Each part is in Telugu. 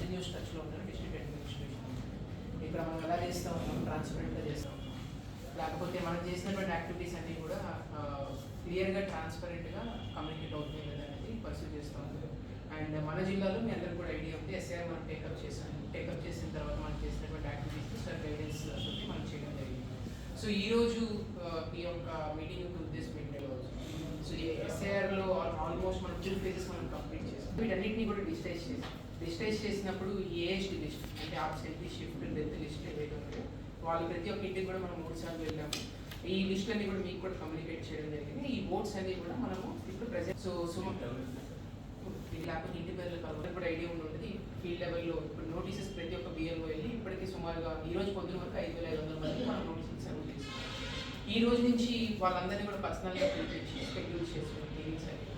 కంటిన్యూస్ టచ్లో ఉంటారు డిస్ట్రిక్ట్ అడ్మినిస్ట్రేషన్. ఇక్కడ మనం ఎలా చేస్తూ ఉన్నాం, ట్రాన్స్పరెంట్గా చేస్తాం, లేకపోతే మనం చేసినటువంటి యాక్టివిటీస్ అన్నీ కూడా క్లియర్గా ట్రాన్స్పరెంట్గా కమ్యూనికేట్ అవుతుంది లేదా అనేది పర్సూ చేస్తూ ఉంటాం. అండ్ మన జిల్లాలో మీ అందరికీ కూడా ఐడియా ఉంది, ఎస్ఐఆర్ మనం టేకప్ చేసాము. టేకప్ చేసిన తర్వాత మనం చేసినటువంటి యాక్టివిటీస్ సార్ గైడెన్స్ తోటి మనం చేయడం జరిగింది. సో ఈరోజు ఈ యొక్క మీటింగ్ ఉద్దేశం ఏంటంటే, సో ఈ ఎస్ఐఆర్లో ఆల్మోస్ట్ మనం 2 phases మనం కంప్లీట్ చేసాం. వీటన్నింటినీ కూడా డిజిటైజ్ చేసినప్పుడు ఏఎస్టీ లిస్ట్ అంటే ఆబ్సెంటీ, షిఫ్ట్, డెత్ లిస్ట్ ఏవైతే ఉన్నాయో వాళ్ళు ప్రతి ఒక్క ఇంటికి కూడా మనం 3 సార్లు వెళ్ళాము. ఈ లిస్ట్ అన్ని కూడా మీకు కూడా కమ్యూనికేట్ చేయడం జరిగింది. ఈ ఓట్స్ అన్ని కూడా మనము ఇప్పుడు ప్రెసెంట్ లేకపోతే ఇంటి పేర్లు కలవడం కూడా ఐడియా ఉంటుంది. ఫీల్డ్ లెవెల్లో ఇప్పుడు నోటీసెస్ ప్రతి ఒక్క బిఎల్ఓ వెళ్ళి ఇప్పటికీ సుమారుగా ఈ రోజు పొద్దున వరకు 5,500 మంది మనం నోటీసులు సర్వ్ చేస్తాం. ఈ రోజు నుంచి వాళ్ళందరినీ కూడా పర్సనల్గా పిలిపించి షెడ్యూల్ చేసుకుని హీరింగ్స్ అనేవి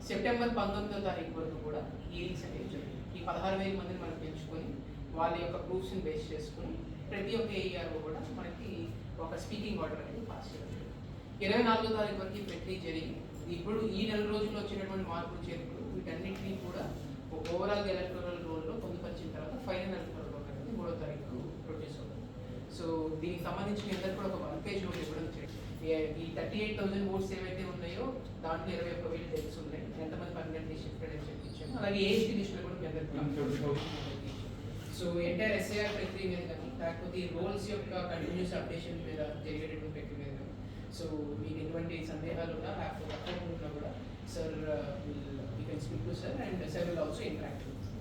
సెప్టెంబర్ 19వ తారీఖు వరకు కూడా హీరింగ్స్ అనేవి జరుగుతుంది. ఈ 16,000 మందిని మనం పెంచుకొని వాళ్ళ యొక్క ప్రూఫ్స్ని బేస్ చేసుకుని ప్రతి ఒక్క ఏఈఆర్ఓ కూడా మనకి ఒక స్పీకింగ్ ఆర్డర్ అనేది పాస్ చేయడం. 24వ తారీఖు వరకు ఈ ప్రక్రియ జరిగి ఇప్పుడు ఈ 4 రోజుల్లో వచ్చినటువంటి మార్పులు చేర్పులు వీటన్నింటినీ కూడా ఓవరాల్ ఎలక్టోరల్ రోల్లో పొందుపరిచిన తర్వాత ఫైనల్ ఎలక్టోరల్ రోల్ అనేది 3వ తారీఖు ప్రొడ్యూస్ అవుతుంది. సో దీనికి సంబంధించి మీ అందరూ కూడా ఒక 1 page నోట్ ఇవ్వడం చేయండి. ఈ 38,000 ఓట్స్ ఏవైతే ఉన్నాయో దాంట్లో 21,000 డెత్స్ ఉన్నాయి, ఎంతమంది పర్మనెంట్లీ షిఫ్ట్ అనేది చెప్పించాము. అలాగే ఏజ్ లిస్ట్లో కూడా మీ అందరికీ. సో ఎంటైర్ ఎస్ఐఆర్ ప్రక్రియ మీద కానీ లేకపోతే ఈ రోల్స్ యొక్క కంటిన్యూస్ అప్డేషన్ మీద జరిగేటటువంటి ప్రక్రియ మీద కానీ సో మీకు ఎటువంటి సందేహాలు ఉన్నా లేకపోతే తప్పకుండా కూడా sir you can speak to sir and sir will also interact.